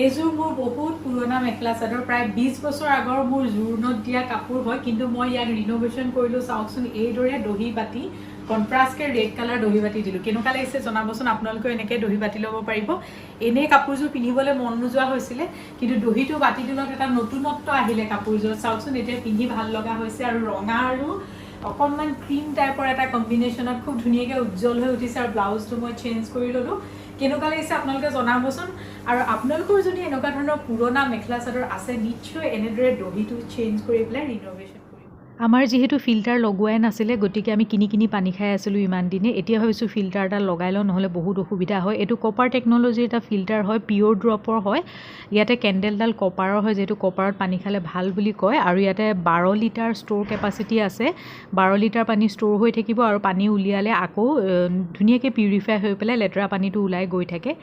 এইযোৰ মোৰ বহুত পুৰণা মেখেলা চাদৰ প্ৰায় 20 বছৰ আগৰ মোৰ জোৰণত দিয়া কাপোৰ হয় কিন্তু মই ইয়াক ৰিনোভেশ্যন কৰিলোঁ চাওকচোন এইদৰে দহি বাতি কন্ট্ৰাষ্টকে ৰেড কালাৰ দহি বাতি দিলোঁ কেনেকুৱা লাগিছে জনাবচোন আপোনালোকে এনেকৈ দহি বাতি ল'ব পাৰিব এনেই কাপোৰযোৰ পিন্ধিবলৈ মন নোযোৱা হৈছিলে কিন্তু দহিটো বাতি দিলত এটা নতুনত্ব আহিলে কাপোৰযোৰ চাওকচোন এতিয়া পিন্ধি ভাল লগা হৈছে আৰু ৰঙা আৰু অকণমান ক্ৰীম টাইপৰ এটা কম্বিনেশ্যনত খুব ধুনীয়াকৈ উজ্জ্বল হৈ উঠিছে আৰু ব্লাউজটো মই চেঞ্জ কৰি ল'লোঁ কেনেকুৱা লাগিছে আপোনালোকে জনাবচোন আৰু আপোনালোকৰ যদি এনেকুৱা ধৰণৰ পুৰণা মেখেলা চাদৰ আছে নিশ্চয় এনেদৰে দহিটো চেঞ্জ কৰি পেলাই ৰিনোভেশ্যন কৰিব আমাৰ যেহেতু ফিল্টাৰ লগোৱাই নাছিলে গতিকে আমি কিনি পানী খাই আছিলোঁ ইমান দিনে এতিয়া ভাবিছোঁ ফিল্টাৰ এটা লগাই লওঁ নহ'লে বহুত অসুবিধা হয় এইটো কপাৰ টেকন'লজিৰ এটা ফিল্টাৰ হয় পিয়'ৰ ড্ৰপৰ হয় ইয়াতে কেণ্ডেলডাল কপাৰৰ হয় যিহেতু কপাৰত পানী খালে ভাল বুলি কয় আৰু ইয়াতে 12 লিটাৰ ষ্ট'ৰ কেপাচিটি আছে 12 লিটাৰ পানী ষ্ট'ৰ হৈ থাকিব আৰু পানী উলিয়ালে আকৌ ধুনীয়াকৈ পিউৰিফাই হৈ পেলাই লেতেৰা পানীটো ওলাই গৈ থাকে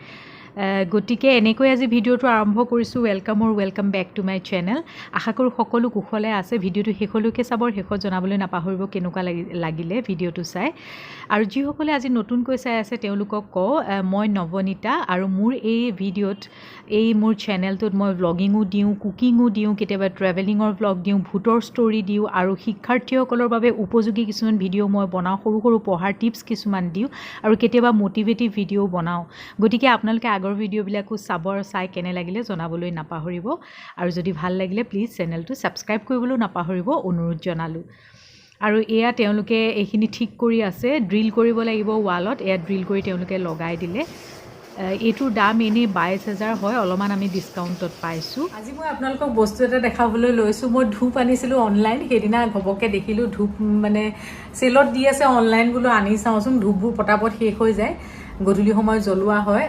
গতিকে এনেকৈ আজি ভিডিঅ'টো আৰম্ভ কৰিছোঁ welcome back to my channel আশা কৰোঁ সকলো কুশলে আছে ভিডিঅ'টো শেষলৈকে চাবৰ শেষত জনাবলৈ নাপাহৰিব কেনেকুৱা লাগিলে ভিডিঅ'টো চাই আৰু যিসকলে আজি নতুনকৈ চাই আছে তেওঁলোকক কওঁ মই নৱনীতা আৰু মোৰ এই ভিডিঅ'ত এই মোৰ চেনেলটোত মই ভ্লগিঙো দিওঁ কুকিঙো দিওঁ কেতিয়াবা ট্ৰেভেলিঙৰ ভ্লগ দিওঁ ভূতৰ ষ্টৰি দিওঁ আৰু শিক্ষাৰ্থীসকলৰ বাবে উপযোগী কিছুমান ভিডিঅ' মই বনাওঁ সৰু পঢ়াৰ টিপছ কিছুমান দিওঁ আৰু কেতিয়াবা মটিভেটিভ ভিডিঅ' বনাওঁ গতিকে আপোনালোকে আগৰ ভিডিঅ'বিলাকো চাই কেনে লাগিলে জনাবলৈ নাপাহৰিব আৰু যদি ভাল লাগিলে প্লিজ চেনেলটো ছাবস্ক্ৰাইব কৰিবলৈও নাপাহৰিব অনুৰোধ জনালোঁ আৰু এয়া তেওঁলোকে এইখিনি ঠিক কৰি আছে ড্ৰিল কৰিব লাগিব ৱালত এয়া ড্ৰিল কৰি তেওঁলোকে লগাই দিলে এইটোৰ দাম এনেই 22,000 হয় অলপমান আমি ডিছকাউণ্টত পাইছোঁ আজি মই আপোনালোকক বস্তু এটা দেখাবলৈ লৈছোঁ মই ধূপ আনিছিলোঁ অনলাইন সেইদিনা ঘপককৈ দেখিলোঁ ধূপ মানে চেলত দি আছে অনলাইন বোলো আনি চাওঁচোন ধূপবোৰ পটাপট শেষ হৈ যায় গধূলি সময়ত জ্বলোৱা হয়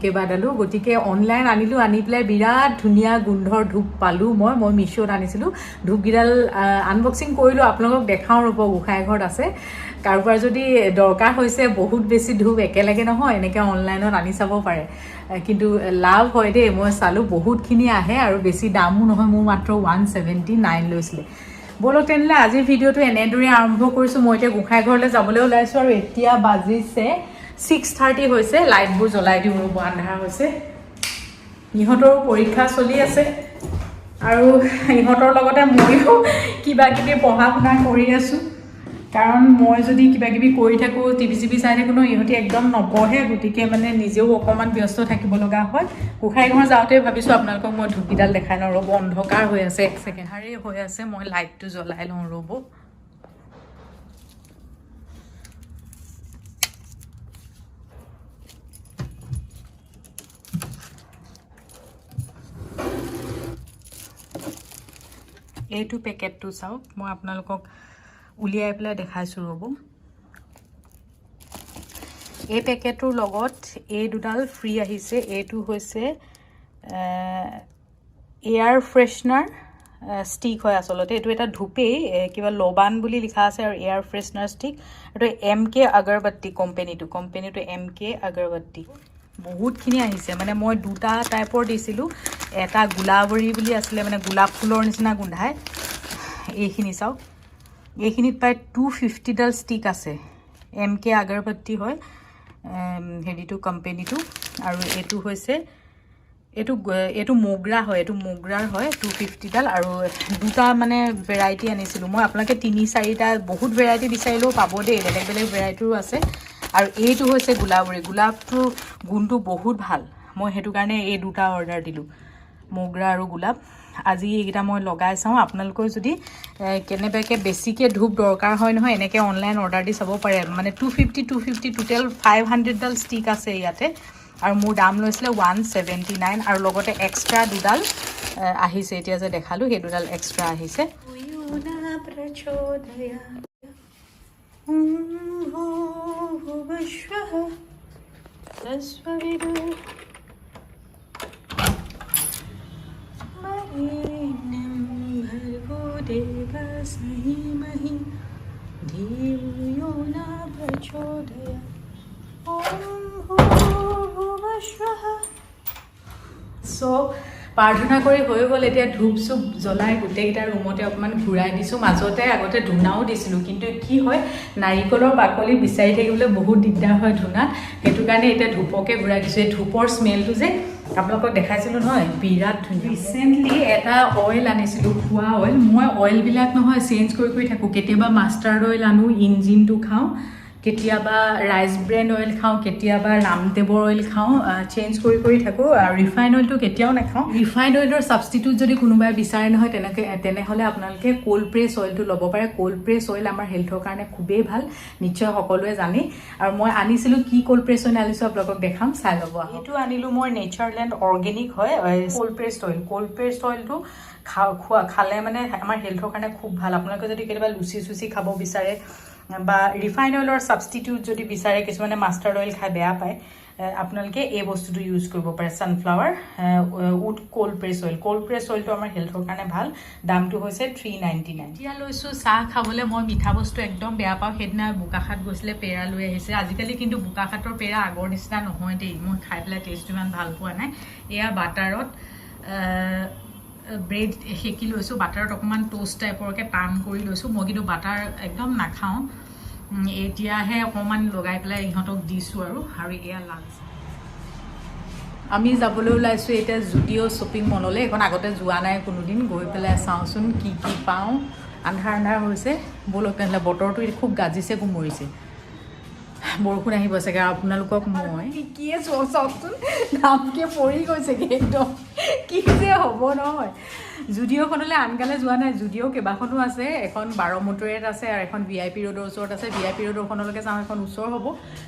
কেইবাডালো গতিকে অনলাইন আনিলোঁ আনি পেলাই বিৰাট ধুনীয়া গোন্ধৰ ধূপ পালোঁ মই মিছ'ত আনিছিলোঁ ধূপকেইডাল আনবক্সিং কৰিলোঁ আপোনালোকক দেখাওঁ ৰ'ব গোঁসাই ঘৰত আছে কাৰোবাৰ যদি দৰকাৰ হৈছে বহুত বেছি ধূপ একেলগে নহয় এনেকৈ অনলাইনত আনি চাব পাৰে কিন্তু লাভ হয় দেই মই চালোঁ বহুতখিনি আহে আৰু বেছি দামো নহয় মোৰ মাত্ৰ 179 লৈছিলে বলক তেনেহ'লে আজিৰ ভিডিঅ'টো এনেদৰে আৰম্ভ কৰিছোঁ মই এতিয়া গোঁসাই ঘৰলৈ যাবলৈ ওলাইছোঁ আৰু এতিয়া বাজিছে 6:30 হৈছে লাইটবোৰ জ্বলাই দিওঁ ৰ'ব আন্ধাৰ হৈছে ইহঁতৰো পৰীক্ষা চলি আছে আৰু ইহঁতৰ লগতে ময়ো কিবা কিবি পঢ়া শুনা কৰি আছোঁ কাৰণ মই যদি কিবা কিবি কৰি থাকোঁ টিভি চাই থাকোঁ ন ইহঁতি একদম নপঢ়ে গতিকে মানে নিজেও অকণমান ব্যস্ত থাকিব লগা হয় গোঁসাই ঘৰ যাওঁতে ভাবিছোঁ আপোনালোকক মই ধূপকেইডাল দেখাই লওঁ ৰ'ব অন্ধকাৰ হৈ আছে 1 ছেকেণ্ড হৈ আছে মই লাইটটো জ্বলাই লওঁ ৰ'ব এইটো পেকেটটো চাওক মই আপোনালোকক উলিয়াই পেলাই দেখাইছোঁ ৰ'ব এই পেকেটটোৰ লগত এই দুডাল ফ্ৰী আহিছে এইটো হৈছে এয়াৰ ফ্ৰেছনাৰ ষ্টিক হয় আচলতে এইটো এটা ধূপেই কিবা লবান বুলি লিখা আছে আৰু এয়াৰ ফ্ৰেছনাৰ ষ্টিক এইটো MK আগৰবাতি কোম্পেনীটো MK আগৰবাতি বহুতখিনি আহিছে মানে মই দুটা টাইপৰ দিছিলোঁ এটা গোলাবৰী বুলি আছিলে মানে গোলাপ ফুলৰ নিচিনা গোন্ধায় এইখিনি চাওক এইখিনিত প্ৰায় 250ডাল ষ্টিক আছে MK আগৰবাতি হয় হেৰিটো কোম্পেনীটো আৰু এইটো হৈছে এইটো মোগৰা হয় এইটো মোগৰাৰ হয় 250ডাল আৰু দুটা মানে ভেৰাইটি আনিছিলোঁ মই আপোনালোকে 3-4টা বহুত ভেৰাইটি বিচাৰিলেও পাব দেই বেলেগ ভেৰাইটিৰো আছে আৰু এইটো হৈছে গোলাপটোৰ গুণটো বহুত ভাল মই সেইটো কাৰণে এই দুটা অৰ্ডাৰ দিলোঁ মোগৰা আৰু গোলাপ আজি এইকেইটা মই লগাই চাওঁ আপোনালোকৰ যদি কেনেবাকৈ বেছিকৈ ধূপ দৰকাৰ হয় নহয় এনেকৈ অনলাইন অৰ্ডাৰ দি চাব পাৰে মানে 250 টোটেল 500ডাল ষ্টিক আছে ইয়াতে আৰু মোৰ দাম লৈছিলে 179 আৰু লগতে এক্সট্ৰা দুডাল আহিছে এতিয়া যে দেখালোঁ সেই দুডাল এক্সট্ৰা আহিছে So প্ৰাৰ্থনা কৰি হৈ গ'ল এতিয়া ধূপ চুপ জ্বলাই গোটেইকেইটা ৰুমতে অকণমান ঘূৰাই দিছোঁ মাজতে আগতে ধূনাও দিছিলোঁ কিন্তু কি হয় নাৰিকলৰ বাকলি বিচাৰি থাকিবলৈ বহুত দিগদাৰ হয় ধূনাত সেইটো কাৰণে এতিয়া ধূপকে ঘূৰাই দিছোঁ এই ধূপৰ স্মেলটো যে আপোনালোকক দেখাইছিলোঁ নহয় বিৰাট ধুনীয়া ৰিচেণ্টলি এটা অইল আনিছিলোঁ খোৱা অইল মই অইলবিলাক নহয় চেঞ্জ কৰি থাকোঁ কেতিয়াবা মাষ্টাৰ্ড অইল আনো ইঞ্জিনটো খাওঁ কেতিয়াবা ৰাইচ ব্ৰেন অইল খাওঁ কেতিয়াবা ৰামদেৱৰ অইল খাওঁ চেঞ্জ কৰি থাকোঁ আৰু ৰিফাইন অইলটো কেতিয়াও নাখাওঁ ৰিফাইন অইলৰ ছাবষ্টিটিউট যদি কোনোবাই বিচাৰে নহয় তেনেহ'লে আপোনালোকে কোল্ড প্ৰেছ অইলটো ল'ব পাৰে কোল্ড প্ৰেছ অইল আমাৰ হেল্থৰ কাৰণে খুবেই ভাল নিশ্চয় সকলোৱে জানে আৰু মই আনিছিলোঁ কি কোল্ড প্ৰেছ অইল আনিছোঁ আপোনালোকক দেখাম চাই ল'ব এইটো আনিলোঁ মই নেচাৰলেণ্ড অৰ্গেনিক হয় কোল্ড প্ৰেছ অইলটো খালে মানে আমাৰ হেল্থৰ কাৰণে খুব ভাল আপোনালোকে যদি কেতিয়াবা লুচি খাব বিচাৰে বা ৰিফাইন অইলৰ ছাবষ্টিটিউট যদি বিচাৰে কিছুমানে মাষ্টাৰ্ড অইল খাই বেয়া পায় আপোনালোকে এই বস্তুটো ইউজ কৰিব পাৰে ছানফ্লাৱাৰ উড কোল্ড প্ৰেছ অইলটো আমাৰ হেল্থৰ কাৰণে ভাল দামটো হৈছে 399 এতিয়া লৈছোঁ চাহ খাবলৈ মই মিঠা বস্তু একদম বেয়া পাওঁ সেইদিনা বোকাখাট গৈছিলে পেৰা লৈ আহিছে আজিকালি কিন্তু বোকাখাটৰ পেৰা আগৰ নিচিনা নহয় দেই মই খাই পেলাই টেষ্টটো ইমান ভাল পোৱা নাই এয়া বাটাৰত ব্ৰেড সেকি লৈছোঁ বাটাৰত অকণমান টোষ্ট টাইপৰকৈ টান কৰি লৈছোঁ মই কিন্তু বাটাৰ একদম নাখাওঁ এতিয়াহে অকণমান লগাই পেলাই ইহঁতক দিছোঁ আৰু এয়া লাল আমি যাবলৈ ওলাইছোঁ এতিয়া জুডিঅ' শ্বপিং মললৈ এখন আগতে যোৱা নাই কোনোদিন গৈ পেলাই চাওঁচোন কি পাওঁ আন্ধাৰ হৈছে ব'লক তেনেহ'লে বতৰটো খুব গাজিছে গুমৰিছে বৰষুণ আহিব চাগে আপোনালোকক মই কিয়ে চাওকচোন দামকৈ পৰি গৈছেগৈ একদম কি যে হ'ব নহয় জুডিঅ'খনলৈ আনকালে যোৱা নাই জুডিঅ' কেইবাখনো আছে এখন 12 মটৰিয়াত আছে আৰু এখন VIP ৰোডৰ ওচৰত আছে VIP ৰোডৰখনলৈকে যাওঁ এখন ওচৰ হ'ব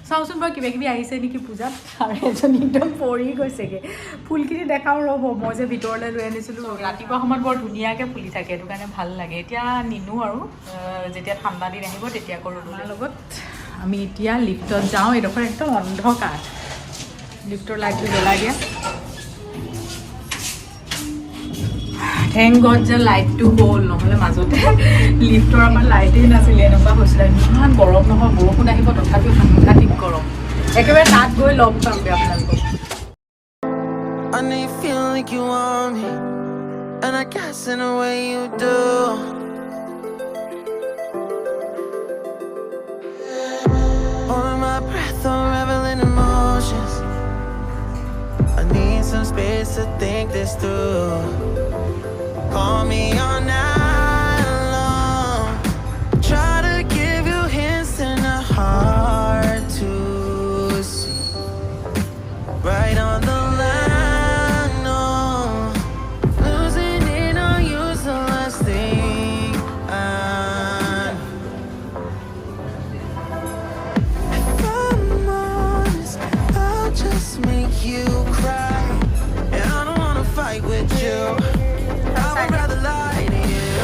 চাওঁচোন বাৰু কিবাকিবি আহিছে নেকি পূজাত আৰু এজনী একদম পৰি গৈছেগৈ ফুলখিনি দেখাওঁ ৰ'ব মই যে ভিতৰলৈ লৈ আনিছিলোঁ ৰাতিপুৱা সময়ত বৰ ধুনীয়াকৈ ফুলি থাকে সেইটো কাৰণে ভাল লাগে এতিয়া নিনো আৰু যেতিয়া ঠাণ্ডা দিন আহিব তেতিয়া কৰোঁ লগত আমি এতিয়া লিফ্টত যাওঁ এইডোখৰ একদম অন্ধকাৰ লিফ্টৰ লাইটটো জ্বলাই দিয়া থেংক গড যে লাইটটো হ'ল নহ'লে মাজতে লিফ্টৰ আমাৰ লাইটেই নাছিলে এনেকুৱা হৈছিলে ইমান গৰম নহয় বৰষুণ আহিব তথাপিও সাংঘাতিক গৰম একেবাৰে তাত গৈ লগ পামগৈ আপোনালোকক I know you feel like you want me and I guess in a way you do on my breath unraveling emotions I need some space to think this through call me all night long try to give you hints and a heart to see right on the line no losing it on you's the last thing if I'm honest I'll just make you cry and I don't wanna fight with you I'd rather lie to you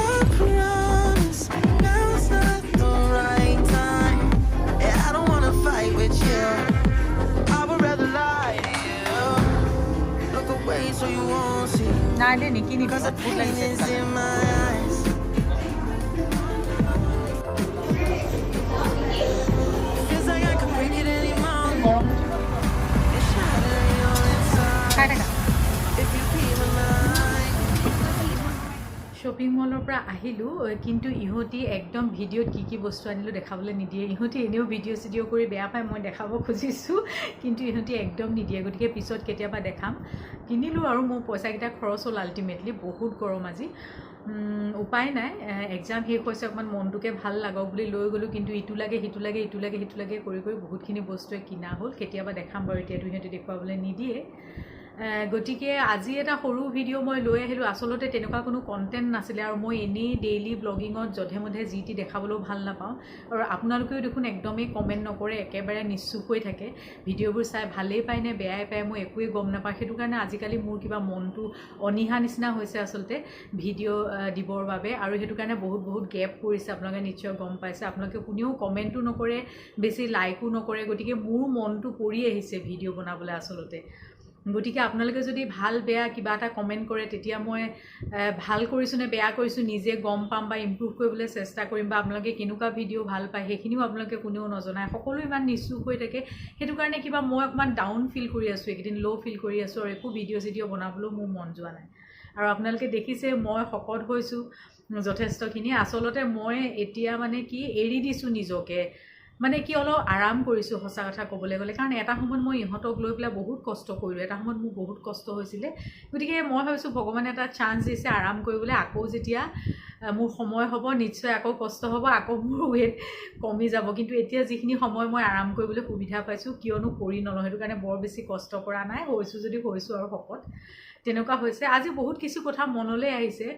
I promise now's not the right time yeah, I don't wanna fight with you I would rather lie to you look away so you won't see cause the pain is in my eyes feels like I could break it any moment it's shattering on inside if you feel shopping মলৰ পৰা আহিলোঁ কিন্তু ইহঁতি একদম ভিডিঅ'ত কি বস্তু আনিলোঁ দেখাবলৈ নিদিয়ে ইহঁতি এনেও ভিডিঅ' কৰি বেয়া পায় মই দেখাব খুজিছোঁ কিন্তু ইহঁতি একদম নিদিয়ে গতিকে পিছত কেতিয়াবা দেখাম কিনিলোঁ আৰু মোৰ পইচাকেইটা খৰচ হ'ল আল্টিমেটলি বহুত গৰম আজি উপায় নাই এক্সাম শেষ হৈছে অকণমান মনটোকে ভাল লাগক বুলি লৈ গ'লোঁ কিন্তু ইটো লাগে সিটো লাগে কৰি বহুতখিনি বস্তুৱে কিনা হ'ল কেতিয়াবা দেখাম বাৰু এতিয়াতো ইহঁতি দেখুৱাবলৈ নিদিয়ে গতিকে আজি এটা সৰু ভিডিঅ' মই লৈ আহিলোঁ আচলতে তেনেকুৱা কোনো কণ্টেণ্ট নাছিলে আৰু মই এনেই ডেইলি ব্লগিঙত যধে মধে যি টি দেখাবলৈও ভাল নাপাওঁ আৰু আপোনালোকেও দেখোন একদমেই কমেণ্ট নকৰে একেবাৰে নিশ্চুপ হৈ থাকে ভিডিঅ'বোৰ চাই ভালেই পায় নে বেয়াই পায় মই একোৱেই গম নাপাওঁ সেইটো কাৰণে আজিকালি মোৰ কিবা মনটো অনিহা নিচিনা হৈছে আচলতে ভিডিঅ' দিবৰ বাবে আৰু সেইটো কাৰণে বহুত গেপ পৰিছে আপোনালোকে নিশ্চয় গম পাইছে আপোনালোকে কোনেও কমেণ্টো নকৰে বেছি লাইকো নকৰে গতিকে মোৰ মনটো পৰি আহিছে ভিডিঅ' বনাবলৈ আচলতে গতিকে আপোনালোকে যদি ভাল বেয়া কিবা এটা কমেণ্ট কৰে তেতিয়া মই ভাল কৰিছোঁ নে বেয়া কৰিছোঁ নিজে গম পাম বা ইমপ্ৰুভ কৰিবলৈ চেষ্টা কৰিম বা আপোনালোকে কেনেকুৱা ভিডিঅ' ভাল পায় সেইখিনিও আপোনালোকে কোনেও নজনায় সকলো ইমান নিশ্চুপ হৈ থাকে সেইটো কাৰণে কিবা মই অকণমান ডাউন ফিল কৰি আছোঁ এইকেইদিন ল' ফিল কৰি আছোঁ আৰু একো ভিডিঅ' বনাবলৈও মোৰ মন যোৱা নাই আৰু আপোনালোকে দেখিছে মই শকত হৈছোঁ যথেষ্টখিনি আচলতে মই এতিয়া মানে কি এৰি দিছোঁ নিজকে মানে কি অলপ আৰাম কৰিছোঁ সঁচা কথা ক'বলৈ গ'লে, কাৰণ এটা সময়ত মই ইহঁতক লৈ পেলাই বহুত কষ্ট কৰিলোঁ, এটা সময়ত মোৰ বহুত কষ্ট হৈছিলে। গতিকে মই ভাবিছোঁ ভগৱানে এটা চান্স দিছে আৰাম কৰিবলৈ। আকৌ যেতিয়া মোৰ সময় হ'ব নিশ্চয় আকৌ কষ্ট হ'ব, আকৌ মোৰ ৱেইট কমি যাব। কিন্তু এতিয়া যিখিনি সময় মই আৰাম কৰিবলৈ সুবিধা পাইছোঁ, কিয়নো কৰি নলওঁ, সেইটো কাৰণে বৰ বেছি কষ্ট কৰা নাই, হৈছোঁ যদি হৈছোঁ আৰু শকত তেনেকুৱা হৈছে। আজি বহুত কিছু কথা মনলৈ আহিছে।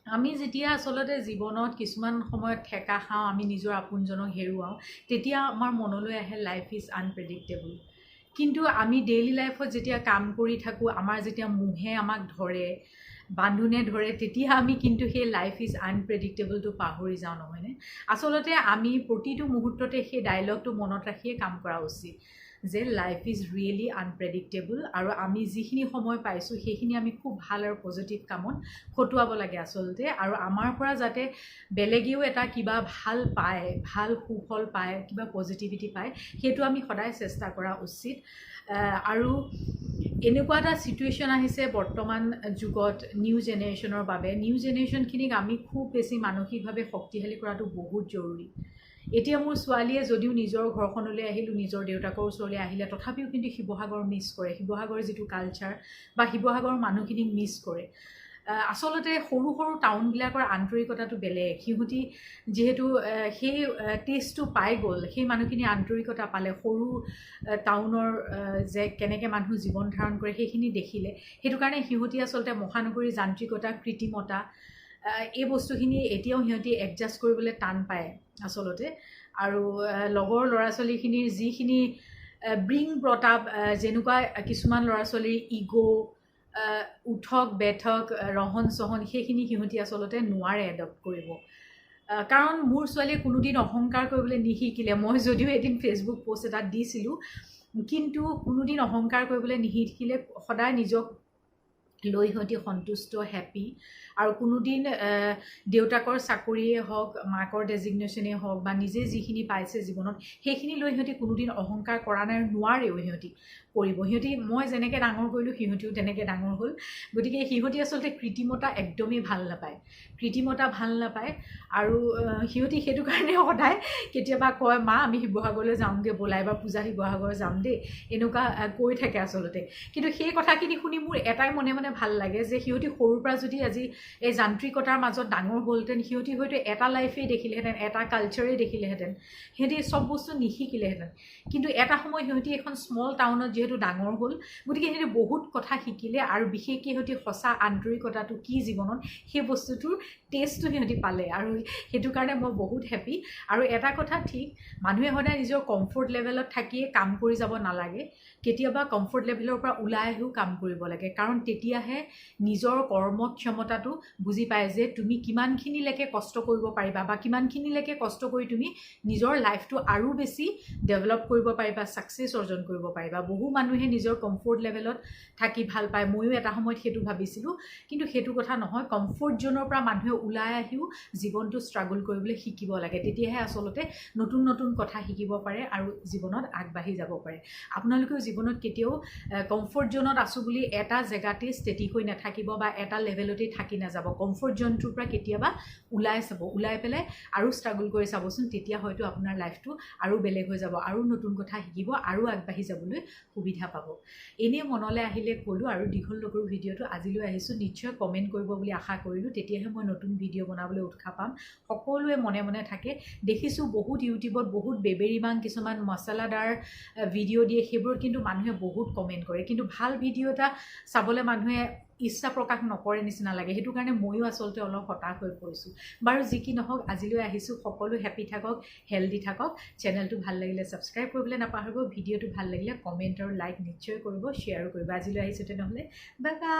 আমি যেতিয়া আচলতে জীৱনত কিছুমান সময়ত ঠেকা খাওঁ, আমি নিজৰ আপোনজনক হেৰুৱাওঁ, তেতিয়া আমাৰ মনলৈ আহে লাইফ ইজ আনপ্ৰেডিক্টেবল। কিন্তু আমি ডেইলি লাইফত যেতিয়া কাম কৰি থাকোঁ, আমাৰ যেতিয়া মোহে আমাক ধৰে, বান্ধোনে ধৰে, তেতিয়া আমি কিন্তু সেই লাইফ ইজ আনপ্ৰেডিক্টেবলটো পাহৰি যাওঁ, নহয়নে? আচলতে আমি প্ৰতিটো মুহূৰ্ততে সেই ডায়লগটো মনত ৰাখিয়ে কাম কৰা উচিত যে লাইফ ইজ ৰিয়েলি আনপ্ৰেডিক্টেবল, আৰু আমি যিখিনি সময় পাইছোঁ সেইখিনি আমি খুব ভাল আৰু পজিটিভ কামত খটুৱাব লাগে আচলতে। আৰু আমাৰ পৰা যাতে বেলেগেও এটা কিবা ভাল পায়, ভাল সুফল পায়, কিবা পজিটিভিটি পায়, সেইটো আমি সদায় চেষ্টা কৰা উচিত। আৰু এনেকুৱা এটা ছিটুৱেশ্যন আহিছে বৰ্তমান যুগত নিউ জেনেৰেশ্যনৰ বাবে, নিউ জেনেৰেশ্যনখিনিক আমি খুব বেছি মানসিকভাৱে শক্তিশালী কৰাটো বহুত জৰুৰী। এতিয়া মোৰ ছোৱালীয়ে যদিও নিজৰ ঘৰখনলৈ আহিলোঁ, নিজৰ দেউতাকৰ ওচৰলৈ আহিলে, তথাপিও কিন্তু শিৱসাগৰ মিছ কৰে, শিৱসাগৰৰ যিটো কালচাৰ বা শিৱসাগৰৰ মানুহখিনিক মিছ কৰে। আচলতে সৰু সৰু টাউনবিলাকৰ আন্তৰিকতাটো বেলেগ। সিহঁতি যিহেতু সেই টেষ্টটো পাই গ'ল, সেই মানুহখিনি আন্তৰিকতা পালে, সৰু টাউনৰ যে কেনেকৈ মানুহ জীৱন ধাৰণ কৰে সেইখিনি দেখিলে, সেইটো কাৰণে সিহঁতি আচলতে মহানগৰীৰ যান্ত্ৰিকতা, কৃত্ৰিমতা, এই বস্তুখিনি এতিয়াও সিহঁতি এডজাষ্ট কৰিবলৈ টান পায় আচলতে। আৰু লগৰ ল'ৰা ছোৱালীখিনিৰ যিখিনি ব্ৰিং ব্ৰট আপ, যেনেকুৱা কিছুমান ল'ৰা ছোৱালীৰ ইগ' উঠক বেঠক, ৰহন চহন, সেইখিনি সিহঁতি আচলতে নোৱাৰে এডপ্ট কৰিব। কাৰণ মোৰ ছোৱালীয়ে কোনোদিন অহংকাৰ কৰিবলৈ নিশিকিলে। মই যদিও এদিন ফেচবুক পোষ্ট এটা দিছিলোঁ, কিন্তু কোনোদিন অহংকাৰ কৰিবলৈ নিশিকিলে, সদায় নিজক লৈ সিহঁতি সন্তুষ্ট, হেপী। আৰু কোনোদিন দেউতাকৰ চাকৰিয়ে হওক, মাকৰ ডেজিগনেশ্যনেই হওক, বা নিজে যিখিনি পাইছে জীৱনত, সেইখিনি লৈ সিহঁতি কোনোদিন অহংকাৰ কৰা নাই, নোৱাৰেও সিহঁতি কৰিব। সিহঁতি মই যেনেকৈ ডাঙৰ কৰিলোঁ সিহঁতিও তেনেকৈ ডাঙৰ হ'ল। গতিকে সিহঁতি আচলতে কৃত্ৰিমতা একদমেই ভাল নাপায়, কৃত্ৰিমতা ভাল নাপায়। আৰু সিহঁতি সেইটো কাৰণে সদায় কেতিয়াবা কয়, মা আমি শিৱসাগৰলৈ যাওঁগৈ ব'লা, এবাৰ পূজা শিৱসাগৰ যাম দেই, এনেকুৱা কৈ থাকে আচলতে। কিন্তু সেই কথাখিনি শুনি মোৰ এটাই মনে মনে ভাল লাগে যে সিহঁতি সৰুৰ পৰা যদি আজি এই যান্ত্ৰিকতাৰ মাজত ডাঙৰ হ'লহেঁতেন, সিহঁতি হয়তো এটা লাইফেই দেখিলেহেঁতেন, এটা কালচাৰেই দেখিলেহেঁতেন, সিহঁতি চব বস্তু নিশিকিলেহেঁতেন। কিন্তু এটা সময় সিহঁতি এখন স্মল টাউনত যিহেতু ডাঙৰ হ'ল, গতিকে সিহঁতি বহুত কথা শিকিলে, আৰু বিশেষকৈ সিহঁতি সঁচা আন্তৰিকতাটো কি জীৱনত, সেই বস্তুটোৰ টেষ্টটো সিহঁতি পালে। আৰু সেইটো কাৰণে মই বহুত হেপী। আৰু এটা কথা ঠিক, মানুহে সদায় নিজৰ কমফৰ্ট লেভেলত থাকিয়ে কাম কৰি যাব নালাগে, কেতিয়াবা কমফৰ্ট লেভেলৰ পৰা ওলাই আহিও কাম কৰিব লাগে। কাৰণ তেতিয়াহে নিজৰ কৰ্মক্ষমতাটো বুজি পায় যে তুমি কিমানখিনিলৈকে কষ্ট কৰিব পাৰিবা, বা কিমানখিনিলৈকে কষ্ট কৰি তুমি নিজৰ লাইফটো আৰু বেছি ডেভেলপ কৰিব পাৰিবা, ছাকচেছ অৰ্জন কৰিব পাৰিবা। বহু মানুহে নিজৰ কমফৰ্ট লেভেলত থাকি ভাল পায়, ময়ো এটা সময়ত সেইটো ভাবিছিলোঁ, কিন্তু সেইটো কথা নহয়। কমফৰ্ট জ'নৰ পৰা মানুহে ওলাই আহিও জীৱনটো ষ্ট্ৰাগল কৰিবলৈ শিকিব লাগে, তেতিয়াহে আচলতে নতুন নতুন কথা শিকিব পাৰে আৰু জীৱনত আগবাঢ়ি যাব পাৰে। আপোনালোকেও জীৱনত কেতিয়াও কমফৰ্ট জ'নত আছোঁ বুলি এটা জেগাতেই ষ্টেটিক হৈ নাথাকিব, বা এটা লেভেলতেই থাকি নাযাব। কমফৰ্ট জ'নটোৰ পৰা কেতিয়াবা ওলাই চাব, ওলাই পেলাই আৰু ষ্ট্ৰাগল কৰি চাবচোন, তেতিয়া হয়তো আপোনাৰ লাইফটো আৰু বেলেগ হৈ যাব, আৰু নতুন কথা শিকিব, আৰু আগবাঢ়ি যাবলৈ সুবিধা পাব। এনেই মনলৈ আহিলে ক'লোঁ, আৰু দীঘল নকৰোঁ ভিডিঅ'টো, আজিলৈ আহিছোঁ। নিশ্চয় কমেণ্ট কৰিব বুলি আশা কৰিলোঁ, তেতিয়াহে মই নতুন ভিডিঅ' বনাবলৈ উৎসাহ পাম। সকলোৱে মনে মনে থাকে, দেখিছোঁ বহুত ইউটিউবত বহুত বেবেৰিমাং কিছুমান মচলাদাৰ ভিডিঅ' দিয়ে, সেইবোৰত কিন্তু মানুহে বহুত কমেণ্ট কৰে, কিন্তু ভাল ভিডিঅ' এটা চাবলৈ মানুহে ইচ্ছা প্ৰকাশ নকৰে নিচিনা লাগে। সেইটো কাৰণে ময়ো আচলতে অলপ হতাশ হৈ পৰিছোঁ। বাৰু যি কি নহওক, আজিলৈ আহিছোঁ। সকলো হেপী থাকক, হেল্ডি থাকক। চেনেলটো ভাল লাগিলে ছাবস্ক্ৰাইব কৰিবলৈ নাপাহৰিব। ভিডিঅ'টো ভাল লাগিলে কমেণ্ট আৰু লাইক নিশ্চয় কৰিব, শ্বেয়াৰো কৰিব। আজিলৈ আহিছোঁ তেনেহ'লে, বাই বাই।